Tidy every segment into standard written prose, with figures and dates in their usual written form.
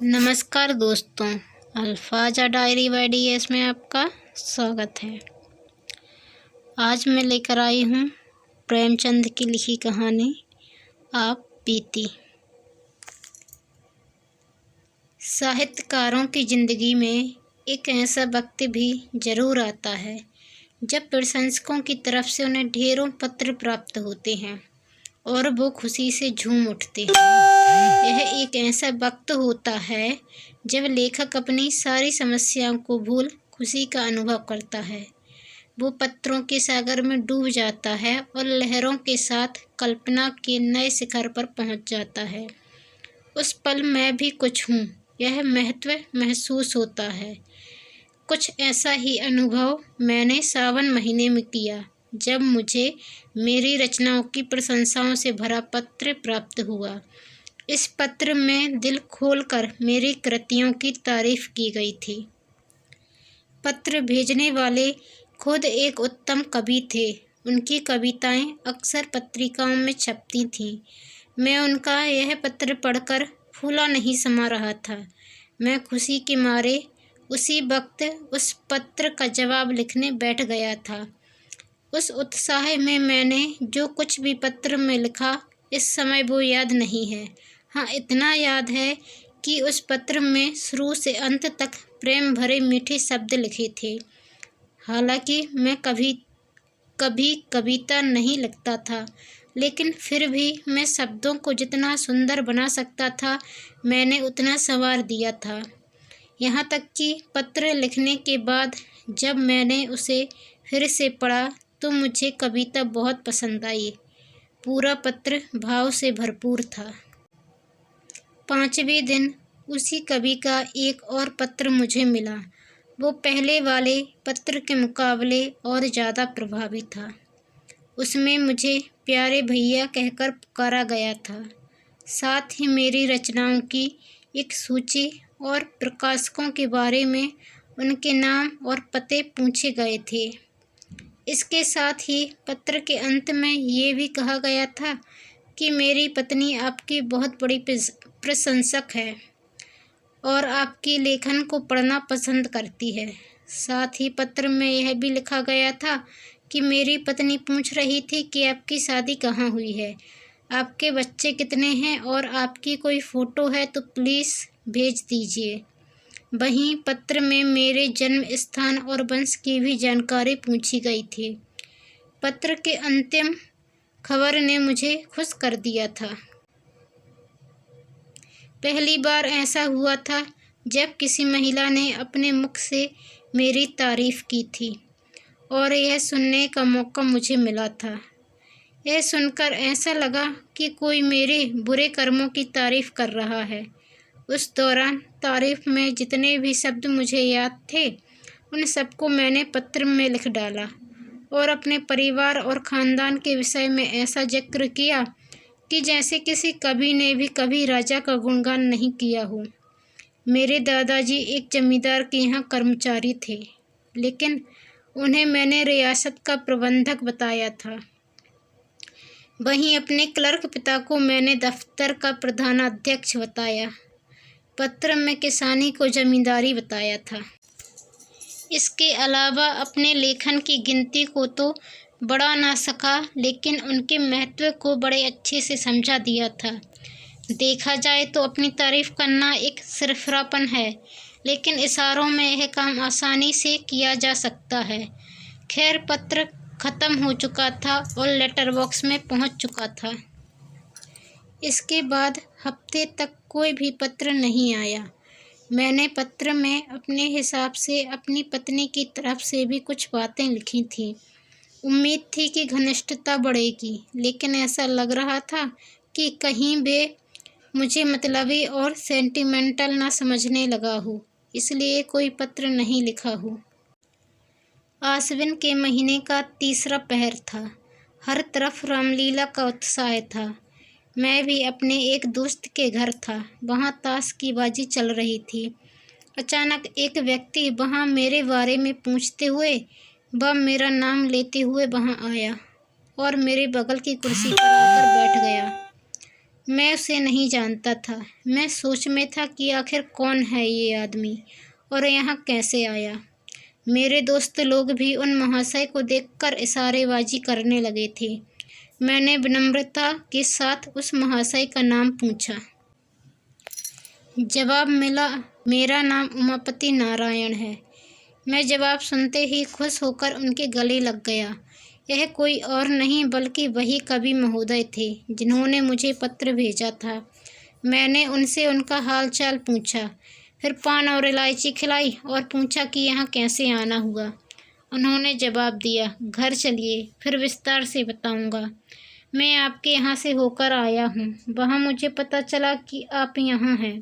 नमस्कार दोस्तों, अल्फाजा diary bye DS में आपका स्वागत है। आज मैं लेकर आई हूँ प्रेमचंद की लिखी कहानी आप बीती। साहित्यकारों की ज़िंदगी में एक ऐसा वक्त भी ज़रूर आता है जब प्रशंसकों की तरफ से उन्हें ढेरों पत्र प्राप्त होते हैं और वो खुशी से झूम उठते हैं। यह एक ऐसा वक्त होता है जब लेखक अपनी सारी समस्याओं को भूल खुशी का अनुभव करता है। वो पत्रों के सागर में डूब जाता है और लहरों के साथ कल्पना के नए शिखर पर पहुंच जाता है। उस पल मैं भी कुछ हूँ, यह महत्व महसूस होता है। कुछ ऐसा ही अनुभव मैंने सावन महीने में किया जब मुझे मेरी रचनाओं की प्रशंसाओं से भरा पत्र प्राप्त हुआ। इस पत्र में दिल खोलकर मेरी कृतियों की तारीफ की गई थी। पत्र भेजने वाले खुद एक उत्तम कवि थे। उनकी कविताएं अक्सर पत्रिकाओं में छपती थीं। मैं उनका यह पत्र पढ़कर फूला नहीं समा रहा था। मैं खुशी के मारे उसी वक्त उस पत्र का जवाब लिखने बैठ गया था। उस उत्साह में मैंने जो कुछ भी पत्र में लिखा, इस समय वो याद नहीं है। हाँ, इतना याद है कि उस पत्र में शुरू से अंत तक प्रेम भरे मीठे शब्द लिखे थे। हालांकि मैं कभी कविता नहीं लिखता था, लेकिन फिर भी मैं शब्दों को जितना सुंदर बना सकता था, मैंने उतना संवार दिया था। यहाँ तक कि पत्र लिखने के बाद जब मैंने उसे फिर से पढ़ा तो मुझे कविता बहुत पसंद आई। पूरा पत्र भाव से भरपूर था। 5वें दिन उसी कवि का एक और पत्र मुझे मिला। वो पहले वाले पत्र के मुकाबले और ज़्यादा प्रभावी था। उसमें मुझे प्यारे भैया कहकर पुकारा गया था। साथ ही मेरी रचनाओं की एक सूची और प्रकाशकों के बारे में उनके नाम और पते पूछे गए थे। इसके साथ ही पत्र के अंत में ये भी कहा गया था कि मेरी पत्नी आपकी बहुत बड़ी प्रशंसक है और आपकी लेखन को पढ़ना पसंद करती है। साथ ही पत्र में यह भी लिखा गया था कि मेरी पत्नी पूछ रही थी कि आपकी शादी कहाँ हुई है, आपके बच्चे कितने हैं और आपकी कोई फ़ोटो है तो प्लीज़ भेज दीजिए। वहीं पत्र में मेरे जन्म स्थान और वंश की भी जानकारी पूछी गई थी। पत्र के अंतिम खबर ने मुझे खुश कर दिया था। पहली बार ऐसा हुआ था जब किसी महिला ने अपने मुख से मेरी तारीफ की थी और यह सुनने का मौका मुझे मिला था। यह सुनकर ऐसा लगा कि कोई मेरे बुरे कर्मों की तारीफ कर रहा है। उस दौरान तारीफ में जितने भी शब्द मुझे याद थे, उन सबको मैंने पत्र में लिख डाला और अपने परिवार और ख़ानदान के विषय में ऐसा जिक्र किया कि जैसे किसी कवि ने भी कभी राजा का गुणगान नहीं किया हो। मेरे दादाजी एक जमींदार के यहाँ कर्मचारी थे, लेकिन उन्हें मैंने रियासत का प्रबंधक बताया था। वहीं अपने क्लर्क पिता को मैंने दफ्तर का प्रधानाध्यक्ष बताया। पत्र में किसानी को जमींदारी बताया था। इसके अलावा अपने लेखन की गिनती को तो बढ़ा ना सका, लेकिन उनके महत्व को बड़े अच्छे से समझा दिया था। देखा जाए तो अपनी तारीफ करना एक सिरफरापन है, लेकिन इशारों में यह काम आसानी से किया जा सकता है। खैर, पत्र ख़त्म हो चुका था और लेटर बॉक्स में पहुंच चुका था। इसके बाद हफ्ते तक कोई भी पत्र नहीं आया। मैंने पत्र में अपने हिसाब से अपनी पत्नी की तरफ से भी कुछ बातें लिखी थीं। उम्मीद थी कि घनिष्ठता बढ़ेगी, लेकिन ऐसा लग रहा था कि कहीं वे मुझे मतलबी और सेंटिमेंटल ना समझने लगा हो, इसलिए कोई पत्र नहीं लिखा हो। आश्विन के महीने का तीसरा पहर था। हर तरफ रामलीला का उत्साह था। मैं भी अपने एक दोस्त के घर था। वहाँ ताश की बाजी चल रही थी। अचानक एक व्यक्ति वहाँ मेरे बारे में पूछते हुए वह मेरा नाम लेते हुए वहाँ आया और मेरे बगल की कुर्सी पर आकर बैठ गया। मैं उसे नहीं जानता था। मैं सोच में था कि आखिर कौन है ये आदमी और यहाँ कैसे आया। मेरे दोस्त लोग भी उन महाशय को देखकर इशारेबाजी करने लगे थे। मैंने विनम्रता के साथ उस महाशय का नाम पूछा। जवाब मिला, मेरा नाम उमापति नारायण है। मैं जवाब सुनते ही खुश होकर उनके गले लग गया। यह कोई और नहीं बल्कि वही कवि महोदय थे जिन्होंने मुझे पत्र भेजा था। मैंने उनसे उनका हाल चाल पूछा, फिर पान और इलायची खिलाई और पूछा कि यहाँ कैसे आना हुआ। उन्होंने जवाब दिया, घर चलिए, फिर विस्तार से बताऊंगा। मैं आपके यहाँ से होकर आया हूँ। वहाँ मुझे पता चला कि आप यहाँ हैं,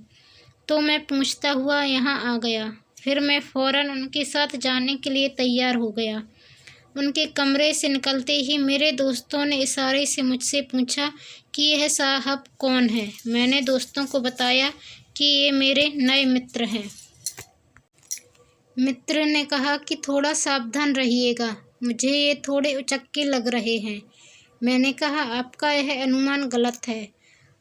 तो मैं पूछता हुआ यहाँ आ गया। फिर मैं फ़ौरन उनके साथ जाने के लिए तैयार हो गया। उनके कमरे से निकलते ही मेरे दोस्तों ने इशारे से मुझसे पूछा कि यह साहब कौन है। मैंने दोस्तों को बताया कि ये मेरे नए मित्र हैं। मित्र ने कहा कि थोड़ा सावधान रहिएगा, मुझे ये थोड़े उचक्के लग रहे हैं। मैंने कहा, आपका यह अनुमान गलत है।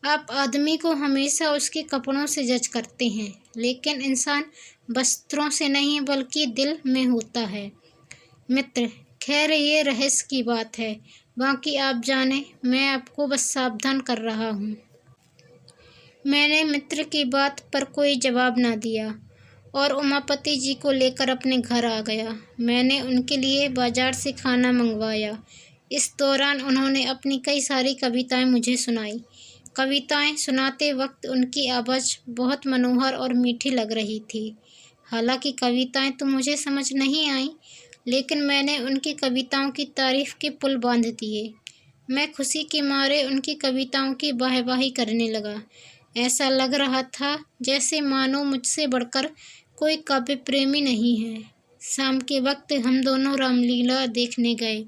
आप आदमी को हमेशा उसके कपड़ों से जज करते हैं, लेकिन इंसान वस्त्रों से नहीं बल्कि दिल में होता है। मित्र, खैर ये रहस्य की बात है, बाकी आप जाने, मैं आपको बस सावधान कर रहा हूँ। मैंने मित्र की बात पर कोई जवाब ना दिया और उमापति जी को लेकर अपने घर आ गया। मैंने उनके लिए बाजार से खाना मंगवाया। इस दौरान उन्होंने अपनी कई सारी कविताएं मुझे सुनाई। कविताएं सुनाते वक्त उनकी आवाज़ बहुत मनोहर और मीठी लग रही थी। हालांकि कविताएं तो मुझे समझ नहीं आईं, लेकिन मैंने उनकी कविताओं की तारीफ़ के पुल बांध दिए। मैं खुशी के मारे उनकी कविताओं की वाहवाही करने लगा। ऐसा लग रहा था जैसे मानो मुझसे बढ़कर कोई काव्य प्रेमी नहीं है। शाम के वक्त हम दोनों रामलीला देखने गए।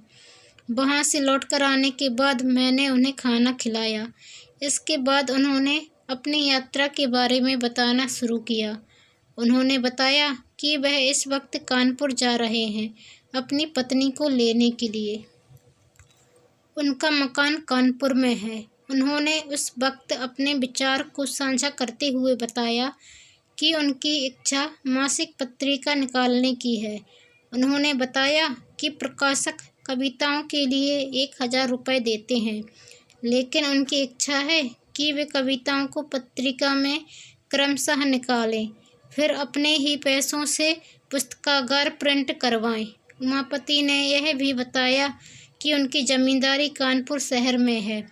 वहाँ से लौटकर आने के बाद मैंने उन्हें खाना खिलाया। इसके बाद उन्होंने अपनी यात्रा के बारे में बताना शुरू किया। उन्होंने बताया कि वह इस वक्त कानपुर जा रहे हैं अपनी पत्नी को लेने के लिए। उनका मकान कानपुर में है। उन्होंने उस वक्त अपने विचार को साझा करते हुए बताया कि उनकी इच्छा मासिक पत्रिका निकालने की है। उन्होंने बताया कि प्रकाशक कविताओं के लिए 1000 रुपये देते हैं, लेकिन उनकी इच्छा है कि वे कविताओं को पत्रिका में क्रमशः निकालें, फिर अपने ही पैसों से पुस्तकागार प्रिंट करवाएं। उमापति ने यह भी बताया कि उनकी जमींदारी कानपुर शहर में है,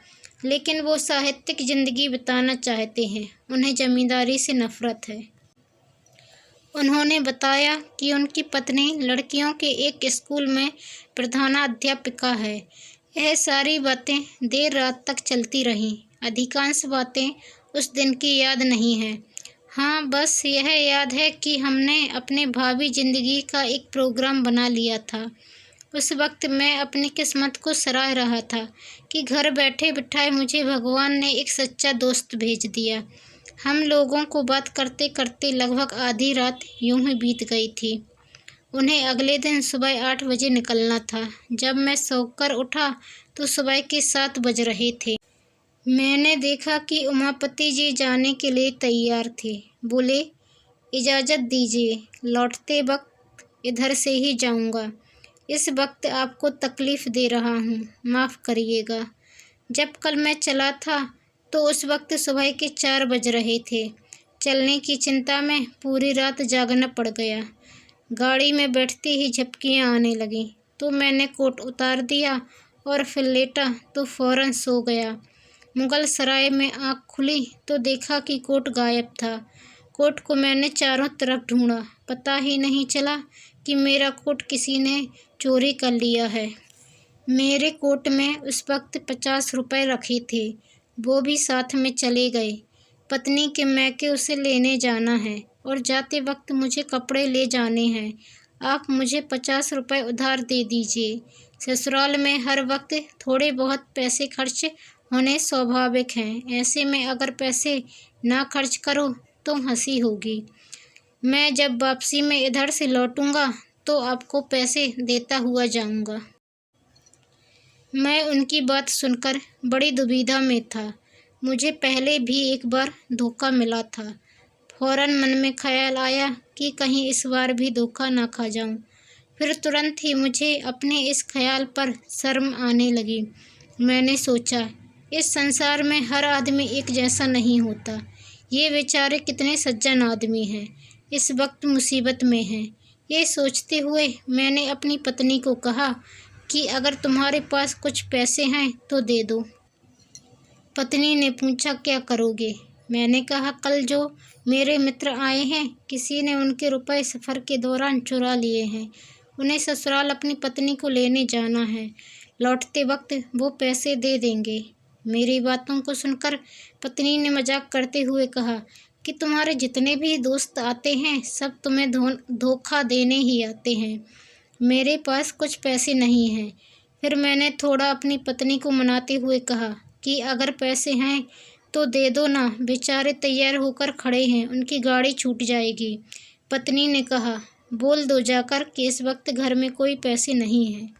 लेकिन वो साहित्यिक ज़िंदगी बिताना चाहते हैं। उन्हें जमींदारी से नफ़रत है। उन्होंने बताया कि उनकी पत्नी लड़कियों के एक स्कूल में प्रधानाध्यापिका है। यह सारी बातें देर रात तक चलती रहीं। अधिकांश बातें उस दिन की याद नहीं हैं। हाँ, बस यह याद है कि हमने अपने भावी ज़िंदगी का एक प्रोग्राम बना लिया था। उस वक्त मैं अपनी किस्मत को सराह रहा था कि घर बैठे बिठाए मुझे भगवान ने एक सच्चा दोस्त भेज दिया। हम लोगों को बात करते करते लगभग आधी रात यूं ही बीत गई थी। उन्हें अगले दिन सुबह 8 बजे निकलना था। जब मैं सोकर उठा तो सुबह के 7 बज रहे थे। मैंने देखा कि उमापति जी जाने के लिए तैयार थे। बोले, इजाज़त दीजिए, लौटते वक्त इधर से ही जाऊंगा। इस वक्त आपको तकलीफ़ दे रहा हूँ, माफ़ करिएगा। जब कल मैं चला था तो उस वक्त सुबह के 4 बज रहे थे। चलने की चिंता में पूरी रात जागना पड़ गया। गाड़ी में बैठते ही झपकियाँ आने लगीं, तो मैंने कोट उतार दिया और फिर लेटा तो फ़ौरन सो गया। मुगल सराय में आँख खुली तो देखा कि कोट गायब था। कोट को मैंने चारों तरफ ढूंढा, पता ही नहीं चला कि मेरा कोट किसी ने चोरी कर लिया है। मेरे कोट में उस वक्त 50 रुपये रखे थे, वो भी साथ में चले गए। पत्नी के मैके उसे लेने जाना है और जाते वक्त मुझे कपड़े ले जाने हैं। आप मुझे 50 रुपये उधार दे दीजिए। ससुराल में हर वक्त थोड़े बहुत पैसे खर्च होने स्वाभाविक हैं। ऐसे में अगर पैसे ना खर्च करो तो हंसी होगी। मैं जब वापसी में इधर से लौटूंगा तो आपको पैसे देता हुआ जाऊंगा। मैं उनकी बात सुनकर बड़ी दुविधा में था। मुझे पहले भी एक बार धोखा मिला था। फौरन मन में ख्याल आया कि कहीं इस बार भी धोखा ना खा जाऊं। फिर तुरंत ही मुझे अपने इस ख्याल पर शर्म आने लगी। मैंने सोचा, इस संसार में हर आदमी एक जैसा नहीं होता। ये बेचारे कितने सज्जन आदमी हैं, इस वक्त मुसीबत में हैं। ये सोचते हुए मैंने अपनी पत्नी को कहा कि अगर तुम्हारे पास कुछ पैसे हैं तो दे दो। पत्नी ने पूछा, क्या करोगे? मैंने कहा, कल जो मेरे मित्र आए हैं, किसी ने उनके रुपए सफ़र के दौरान चुरा लिए हैं। उन्हें ससुराल अपनी पत्नी को लेने जाना है। लौटते वक्त वो पैसे दे देंगे। मेरी बातों को सुनकर पत्नी ने मजाक करते हुए कहा कि तुम्हारे जितने भी दोस्त आते हैं सब तुम्हें धोखा देने ही आते हैं। मेरे पास कुछ पैसे नहीं हैं। फिर मैंने थोड़ा अपनी पत्नी को मनाते हुए कहा कि अगर पैसे हैं तो दे दो ना, बेचारे तैयार होकर खड़े हैं, उनकी गाड़ी छूट जाएगी। पत्नी ने कहा, बोल दो जाकर कि इस वक्त घर में कोई पैसे नहीं हैं।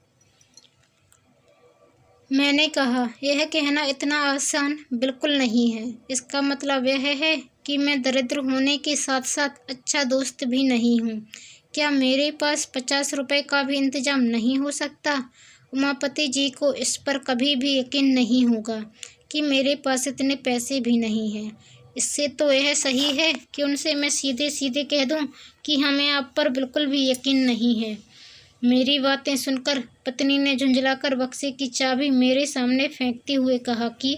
मैंने कहा, यह कहना इतना आसान बिल्कुल नहीं है। इसका मतलब यह है कि मैं दरिद्र होने के साथ साथ अच्छा दोस्त भी नहीं हूँ। क्या मेरे पास 50 रुपए का भी इंतजाम नहीं हो सकता? उमापति जी को इस पर कभी भी यकीन नहीं होगा कि मेरे पास इतने पैसे भी नहीं हैं। इससे तो यह सही है कि उनसे मैं सीधे सीधे कह दूं कि हमें आप पर बिल्कुल भी यकीन नहीं है। मेरी बातें सुनकर पत्नी ने झुंझलाकर बक्से की चाबी मेरे सामने फेंकते हुए कहा कि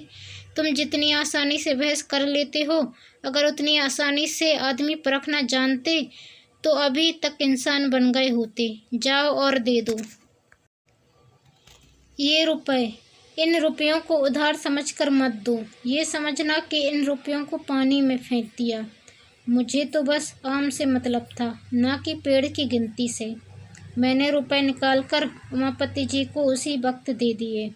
तुम जितनी आसानी से बहस कर लेते हो, अगर उतनी आसानी से आदमी परखना जानते तो अभी तक इंसान बन गए होते। जाओ और दे दो ये रुपए। इन रुपयों को उधार समझकर मत दो। ये समझना कि इन रुपयों को पानी में फेंक दिया। मुझे तो बस आम से मतलब था, ना कि पेड़ की गिनती से। मैंने रुपए निकालकर उमापति जी को उसी वक्त दे दिए।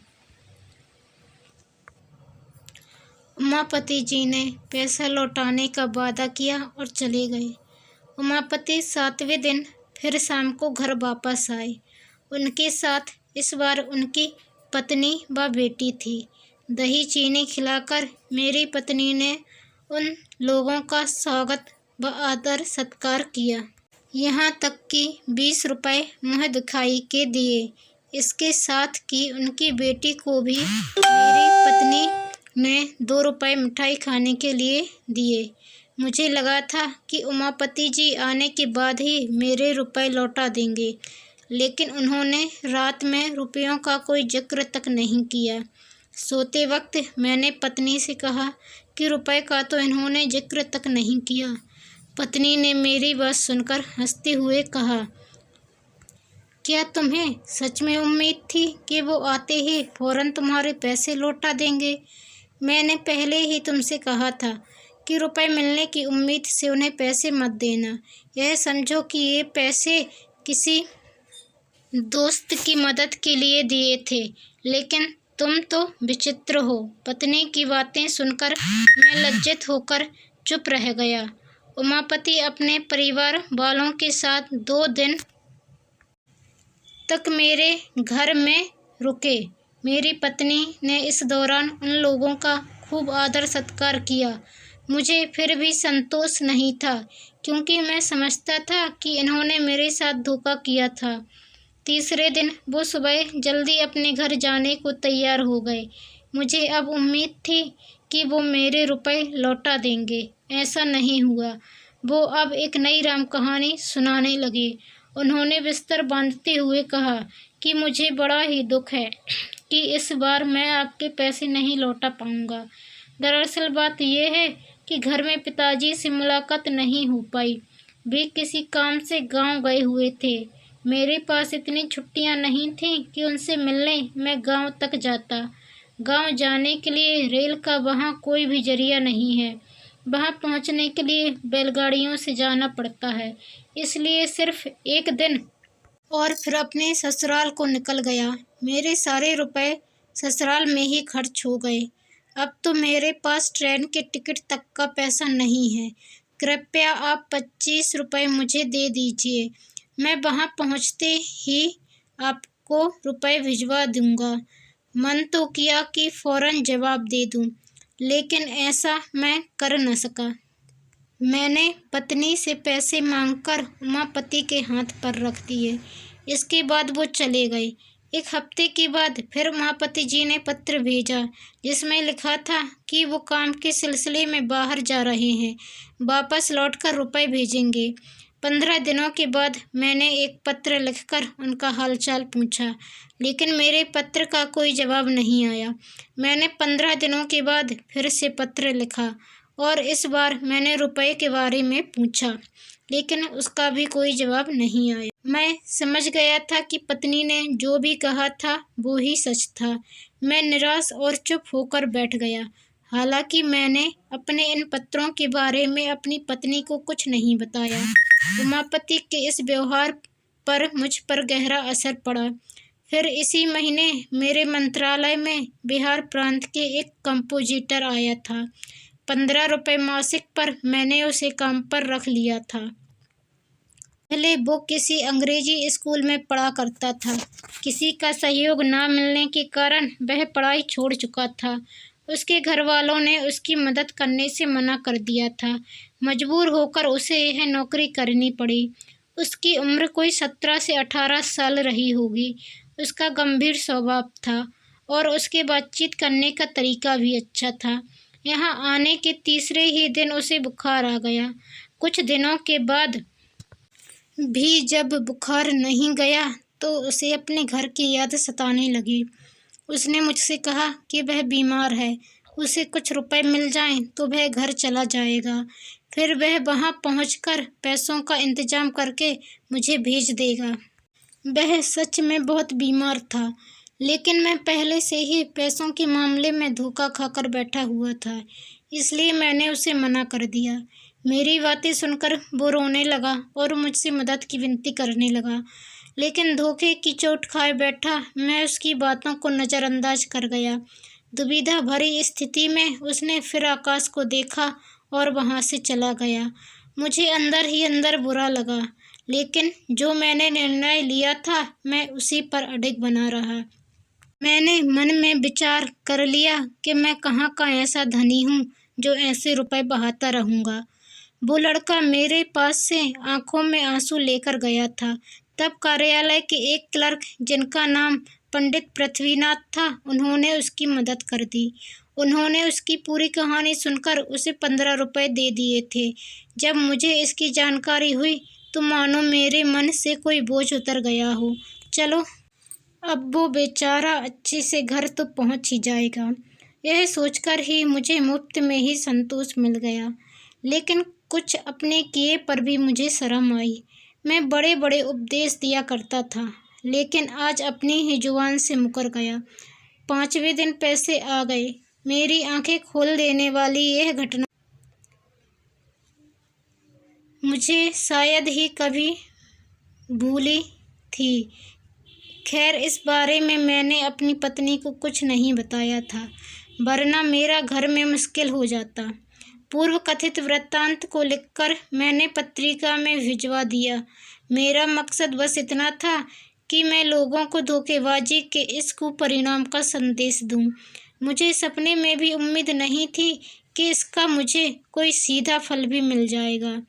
उमापति जी ने पैसा लौटाने का वादा किया और चले गए। उमापति 7वें दिन फिर शाम को घर वापस आए। उनके साथ इस बार उनकी पत्नी व बेटी थी। दही चीनी खिलाकर मेरी पत्नी ने उन लोगों का स्वागत व आदर सत्कार किया। यहाँ तक कि 20 रुपए मुँह दिखाई के दिए। इसके साथ कि उनकी बेटी को भी मेरी पत्नी ने 2 रुपए मिठाई खाने के लिए दिए। मुझे लगा था कि उमापति जी आने के बाद ही मेरे रुपए लौटा देंगे, लेकिन उन्होंने रात में रुपयों का कोई जिक्र तक नहीं किया। सोते वक्त मैंने पत्नी से कहा कि रुपए का तो इन्होंने जिक्र तक नहीं किया। पत्नी ने मेरी बात सुनकर हंसते हुए कहा, क्या तुम्हें सच में उम्मीद थी कि वो आते ही फौरन तुम्हारे पैसे लौटा देंगे? मैंने पहले ही तुमसे कहा था कि रुपए मिलने की उम्मीद से उन्हें पैसे मत देना। यह समझो कि ये पैसे किसी दोस्त की मदद के लिए दिए थे, लेकिन तुम तो विचित्र हो। पत्नी की बातें सुनकर मैं लज्जित होकर चुप रह गया। उमापति अपने परिवार वालों के साथ 2 दिन तक मेरे घर में रुके। मेरी पत्नी ने इस दौरान उन लोगों का खूब आदर सत्कार किया। मुझे फिर भी संतोष नहीं था, क्योंकि मैं समझता था कि इन्होंने मेरे साथ धोखा किया था। तीसरे दिन वो सुबह जल्दी अपने घर जाने को तैयार हो गए। मुझे अब उम्मीद थी कि वो मेरे रुपए लौटा देंगे। ऐसा नहीं हुआ। वो अब एक नई राम कहानी सुनाने लगे। उन्होंने बिस्तर बांधते हुए कहा कि मुझे बड़ा ही दुख है कि इस बार मैं आपके पैसे नहीं लौटा पाऊंगा। दरअसल बात यह है कि घर में पिताजी से मुलाकात नहीं हो पाई। वे किसी काम से गांव गए हुए थे। मेरे पास इतनी छुट्टियां नहीं थीं कि उनसे मिलने मैं गांव तक जाता। गांव जाने के लिए रेल का वहां कोई भी जरिया नहीं है। वहां पहुंचने के लिए बैलगाड़ियों से जाना पड़ता है। इसलिए सिर्फ 1 दिन और फिर अपने ससुराल को निकल गया। मेरे सारे रुपए ससुराल में ही खर्च हो गए। अब तो मेरे पास ट्रेन के टिकट तक का पैसा नहीं है। कृपया आप 25 रुपए मुझे दे दीजिए। मैं वहां पहुंचते ही आपको रुपए भिजवा दूंगा। मन तो किया कि फौरन जवाब दे दूं, लेकिन ऐसा मैं कर न सका। मैंने पत्नी से पैसे मांगकर उमापति के हाथ पर रख दिए। इसके बाद वो चले गए। एक हफ्ते के बाद फिर उमापति जी ने पत्र भेजा, जिसमें लिखा था कि वो काम के सिलसिले में बाहर जा रहे हैं, वापस लौटकर रुपए भेजेंगे। 15 दिनों के बाद मैंने एक पत्र लिखकर उनका हालचाल पूछा, लेकिन मेरे पत्र का कोई जवाब नहीं आया। मैंने 15 दिनों के बाद फिर से पत्र लिखा और इस बार मैंने रुपए के बारे में पूछा, लेकिन उसका भी कोई जवाब नहीं आया। मैं समझ गया था कि पत्नी ने जो भी कहा था वो ही सच था। मैं निराश और चुप होकर बैठ गया। हालांकि मैंने अपने इन पत्रों के बारे में अपनी पत्नी को कुछ नहीं बताया। उमापति के इस व्यवहार पर मुझ पर गहरा असर पड़ा। फिर इसी महीने मेरे मंत्रालय में बिहार प्रांत के एक कंपोजिटर आया था। 15 रुपये मासिक पर मैंने उसे काम पर रख लिया था। पहले वो किसी अंग्रेजी स्कूल में पढ़ा करता था। किसी का सहयोग न मिलने के कारण वह पढ़ाई छोड़ चुका था। उसके घर वालों ने उसकी मदद करने से मना कर दिया था। मजबूर होकर उसे यह नौकरी करनी पड़ी। उसकी उम्र कोई 17 से 18 साल रही होगी। उसका गंभीर स्वभाव था और उसके बातचीत करने का तरीका भी अच्छा था। यहाँ आने के तीसरे ही दिन उसे बुखार आ गया। कुछ दिनों के बाद भी जब बुखार नहीं गया तो उसे अपने घर की याद सताने लगी। उसने मुझसे कहा कि वह बीमार है, उसे कुछ रुपए मिल जाएं तो वह घर चला जाएगा। फिर वह वहां पहुंचकर पैसों का इंतजाम करके मुझे भेज देगा। वह सच में बहुत बीमार था, लेकिन मैं पहले से ही पैसों के मामले में धोखा खाकर बैठा हुआ था, इसलिए मैंने उसे मना कर दिया। मेरी बातें सुनकर वो रोने लगा और मुझसे मदद की विनती करने लगा, लेकिन धोखे की चोट खाए बैठा मैं उसकी बातों को नज़रअंदाज कर गया। दुविधा भरी स्थिति में उसने फिर आकाश को देखा और वहां से चला गया। मुझे अंदर ही अंदर बुरा लगा, लेकिन जो मैंने निर्णय लिया था मैं उसी पर अडिग बना रहा। मैंने मन में विचार कर लिया कि मैं कहाँ का ऐसा धनी हूँ जो ऐसे रुपए बहाता रहूँगा। वो लड़का मेरे पास से आंखों में आंसू लेकर गया था। तब कार्यालय के एक क्लर्क, जिनका नाम पंडित पृथ्वीनाथ था, उन्होंने उसकी मदद कर दी। उन्होंने उसकी पूरी कहानी सुनकर उसे 15 रुपये दे दिए थे। जब मुझे इसकी जानकारी हुई तो मानो मेरे मन से कोई बोझ उतर गया हो। चलो, अब वो बेचारा अच्छे से घर तो पहुंच ही जाएगा। यह सोचकर ही मुझे मुफ्त में ही संतोष मिल गया। लेकिन कुछ अपने किए पर भी मुझे शर्म आई। मैं बड़े बड़े उपदेश दिया करता था, लेकिन आज अपनी ही जुबान से मुकर गया। 5वें दिन पैसे आ गए। मेरी आंखें खोल देने वाली यह घटना मुझे शायद ही कभी भूली थी। खैर, इस बारे में मैंने अपनी पत्नी को कुछ नहीं बताया था, वरना मेरा घर में मुश्किल हो जाता। पूर्व कथित वृत्तांत को लिखकर मैंने पत्रिका में भिजवा दिया। मेरा मकसद बस इतना था कि मैं लोगों को धोखेबाजी के इस कुपरिणाम का संदेश दूं। मुझे सपने में भी उम्मीद नहीं थी कि इसका मुझे कोई सीधा फल भी मिल जाएगा।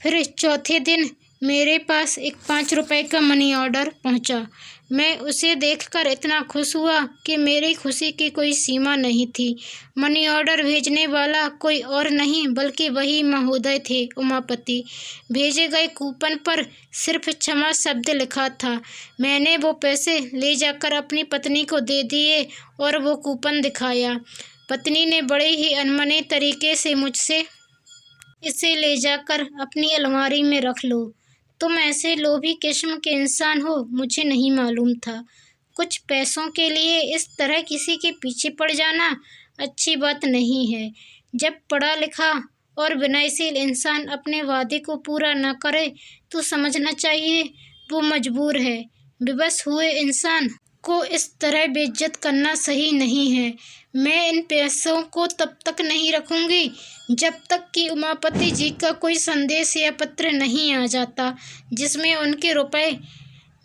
फिर चौथे दिन मेरे पास एक 5 रुपये का मनी ऑर्डर पहुंचा। मैं उसे देखकर इतना खुश हुआ कि मेरी खुशी की कोई सीमा नहीं थी। मनी ऑर्डर भेजने वाला कोई और नहीं बल्कि वही महोदय थे, उमापति। भेजे गए कूपन पर सिर्फ क्षमा शब्द लिखा था। मैंने वो पैसे ले जाकर अपनी पत्नी को दे दिए और वो कूपन दिखाया। पत्नी ने बड़े ही अनमने तरीके से मुझसे, इसे ले जाकर अपनी अलमारी में रख लो। तुम ऐसे लोभी किस्म के इंसान हो, मुझे नहीं मालूम था। कुछ पैसों के लिए इस तरह किसी के पीछे पड़ जाना अच्छी बात नहीं है। जब पढ़ा लिखा और विनयशील इंसान अपने वादे को पूरा न करे तो समझना चाहिए वो मजबूर है। विवश हुए इंसान को इस तरह बेइज्जत करना सही नहीं है। मैं इन पैसों को तब तक नहीं रखूंगी जब तक कि उमापति जी का कोई संदेश या पत्र नहीं आ जाता जिसमें उनके रुपए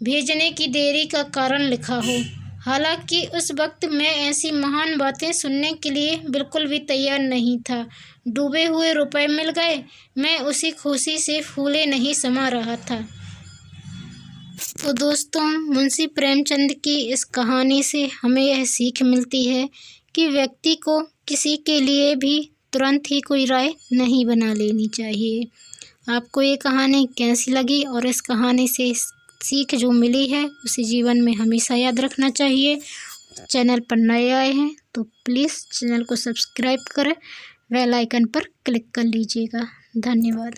भेजने की देरी का कारण लिखा हो। हालांकि उस वक्त मैं ऐसी महान बातें सुनने के लिए बिल्कुल भी तैयार नहीं था। डूबे हुए रुपए मिल गए, मैं उसी खुशी से फूले नहीं समा रहा था। तो दोस्तों, मुंशी प्रेमचंद की इस कहानी से हमें यह सीख मिलती है कि व्यक्ति को किसी के लिए भी तुरंत ही कोई राय नहीं बना लेनी चाहिए। आपको ये कहानी कैसी लगी और इस कहानी से सीख जो मिली है उसे जीवन में हमेशा याद रखना चाहिए। चैनल पर नए आए हैं तो प्लीज़ चैनल को सब्सक्राइब करें, बेल आइकन पर क्लिक कर लीजिएगा। धन्यवाद।